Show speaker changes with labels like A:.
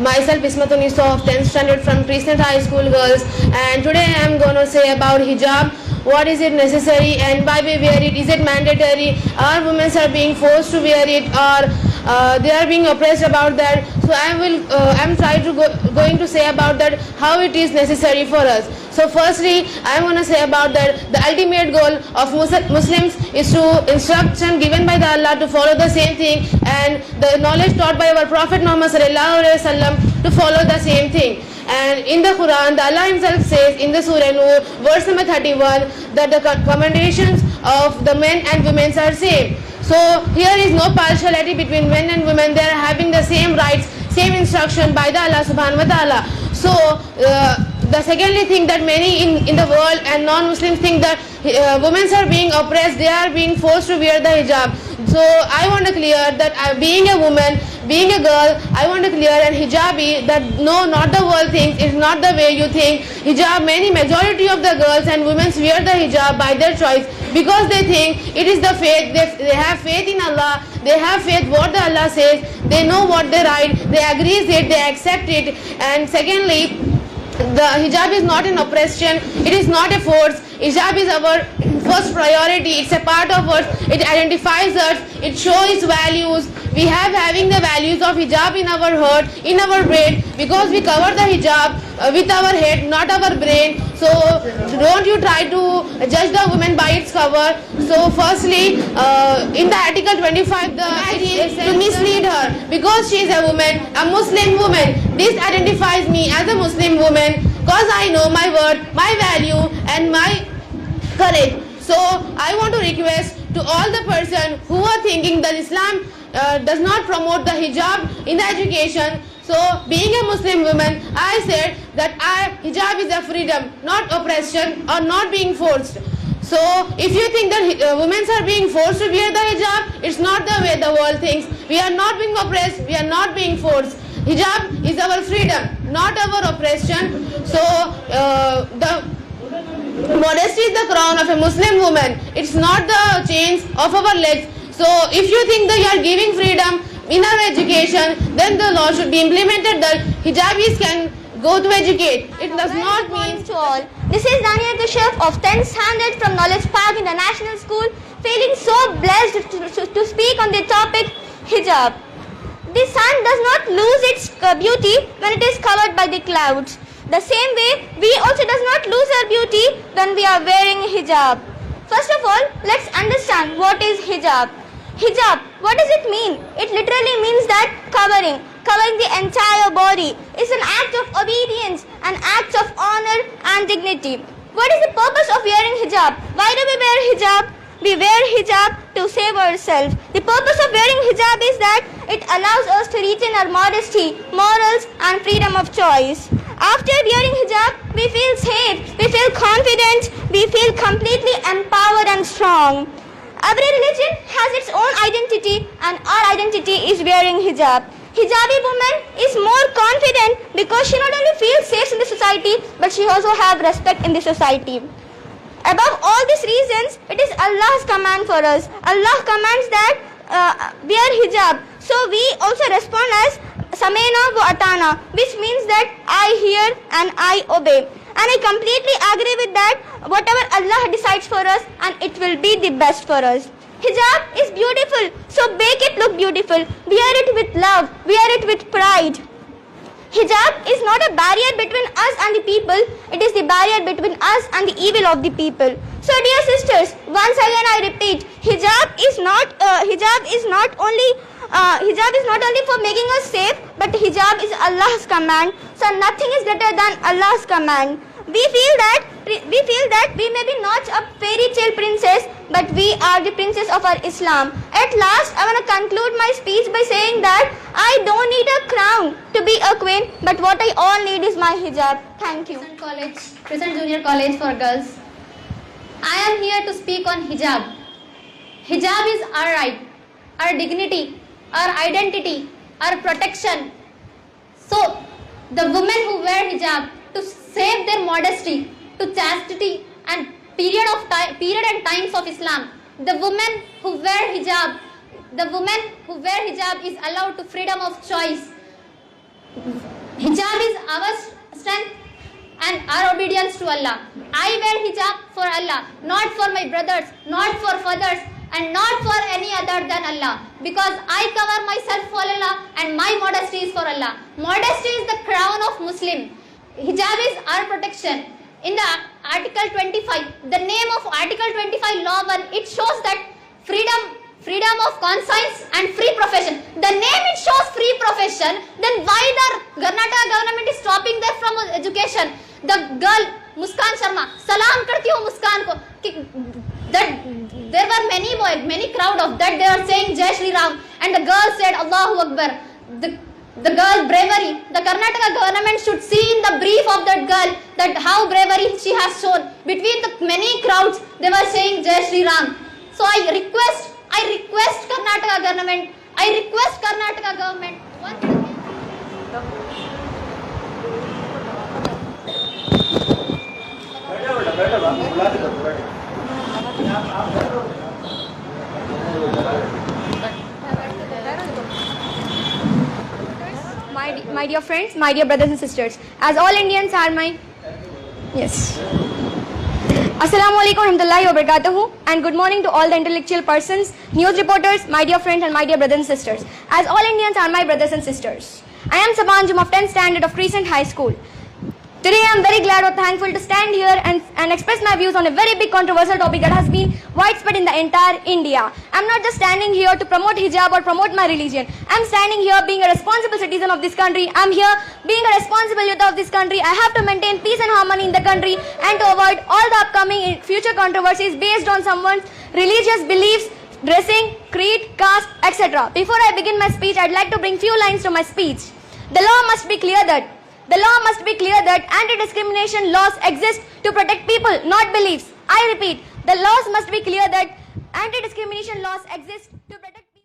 A: Myself Ismatunisa of 10th standard from Christian High School Girls, and today I am going to say about hijab. What is it necessary and why we wear it? Is it mandatory? Our women are being forced to wear it, or they are being oppressed about that? So I'm going to say about that how it is necessary for us. So firstly, I am going to say about that the ultimate goal of Muslims is to instruction given by the Allah to follow the same thing, and the knowledge taught by our Prophet Muhammad sallallahu alaihi wasallam to follow the same thing. And in the Quran, the Allah Himself says in the Surah Nur, verse number 31, that the commendations of the men and women are same. So here is no partiality between men and women. They are having the same rights, same instruction by the Allah Subhanahu wa Taala. So the secondly thing that many in the world and non-Muslims think that women are being oppressed, they are being forced to wear the hijab. So I want to clear that being a woman, being a girl, I want to clear and hijabi that no, not the world thinks, it's not the way you think. Hijab, majority of the girls and women wear the hijab by their choice because they think it is the faith, they have faith in Allah, they have faith what the Allah says, they know what they write, they agree it, they accept it. And secondly, the hijab is not an oppression, it is not a force. Hijab is our first priority, it's a part of us, it identifies us, it shows values. We have having the values of hijab in our heart, in our brain, because we cover the hijab with our head, not our brain. So don't you try to judge the woman by its cover. So firstly, in the article 25, the idea is to mislead her because she is a woman, a Muslim woman. This identifies me as a Muslim woman because I know my word, my value and my courage. So I want to request to all the person who are thinking that Islam does not promote the hijab in the education. So being a Muslim woman, I said that hijab is a freedom, not oppression or not being forced. So if you think that women are being forced to wear the hijab, it's not the way the world thinks. We are not being oppressed, we are not being forced. Hijab is our freedom, not our oppression. So the modesty is the crown of a Muslim woman. It's not the chains of our legs. So if you think that you are giving freedom in our education, then the law should be implemented that hijabis can go to educate. It does not mean
B: to all. This is Dania Kashyap of 10th standard from Knowledge Park International School, feeling so blessed to speak on the topic hijab. The sun does not lose its beauty when it is covered by the clouds. The same way, we also does not lose our beauty when we are wearing hijab. First of all, let's understand what is hijab. Hijab, what does it mean? It literally means that covering the entire body. It's an act of obedience, an act of honor and dignity. What is the purpose of wearing hijab? Why do we wear hijab? We wear hijab to save ourselves. The purpose of wearing hijab is that it allows us to retain our modesty, morals and freedom of choice. After wearing hijab, we feel safe, we feel confident, we feel completely empowered and strong. Every religion has its own identity and our identity is wearing hijab. Hijabi woman is more confident because she not only feels safe in the society but she also have respect in the society. Above all these reasons, it is Allah's command for us. Allah commands that wear hijab. So we also respond as Samena wa Atana, which means that I hear and I obey. And I completely agree with that, whatever Allah decides for us, and it will be the best for us. Hijab is beautiful, so make it look beautiful. Wear it with love, wear it with pride. Hijab is not a barrier between us and the people, it is the barrier between us and the evil of the people. So dear sisters, once again I repeat, hijab is not only for making us safe, but hijab is Allah's command. So nothing is greater than Allah's command. We feel that we may be not a fairy tale princess, but we are the princess of our Islam. At last, I want to conclude my speech by saying that I don't need a crown to be a queen, but what I all need is my hijab. Thank you.
C: Crescent Junior College for Girls. I am here to speak on hijab. Hijab is our right, our dignity, our identity, our protection. So, the women who wear hijab to save their modesty, to chastity and period and times of Islam. The women who wear hijab is allowed to freedom of choice. Hijab is our strength and our obedience to Allah. I wear hijab for Allah, not for my brothers, not for fathers, and not for any other than Allah. Because I cover myself for Allah and my modesty is for Allah. Modesty is the crown of Muslim. Hijab is our protection. In the Article 25, the name of Article 25 Law 1, it shows that freedom of conscience and free profession. The name it shows free profession, then why the Karnataka government is stopping them from education? The girl Muskan Sharma, salam karti hu Muskan ko, that there were many crowd of that, they were saying Jai Shri Ram, and the girl said Allahu Akbar. The girl bravery, the Karnataka government should see in the brief of that girl that how bravery she has shown. Between the many crowds, they were saying Jai Shri Ram. So I request Karnataka government once again.
B: My dear friends, my dear brothers and sisters, as all Indians are my... Yes. Assalamu alaikum warahmatullahi wabarakatuh, and good morning to all the intellectual persons, news reporters, my dear friends and my dear brothers and sisters. As all Indians are my brothers and sisters. I am Sabanjum of 10th standard of Crescent High School. Today I am very glad or thankful to stand here and express my views on a very big controversial topic that has been widespread in the entire India. I am not just standing here to promote hijab or promote my religion. I am standing here being a responsible citizen of this country. I am here being a responsible youth of this country. I have to maintain peace and harmony in the country and to avoid all the upcoming future controversies based on someone's religious beliefs, dressing, creed, caste, etc. Before I begin my speech, I would like to bring few lines to my speech. The law must be clear that anti-discrimination laws exist to protect people, not beliefs. I repeat, the laws must be clear that anti-discrimination laws exist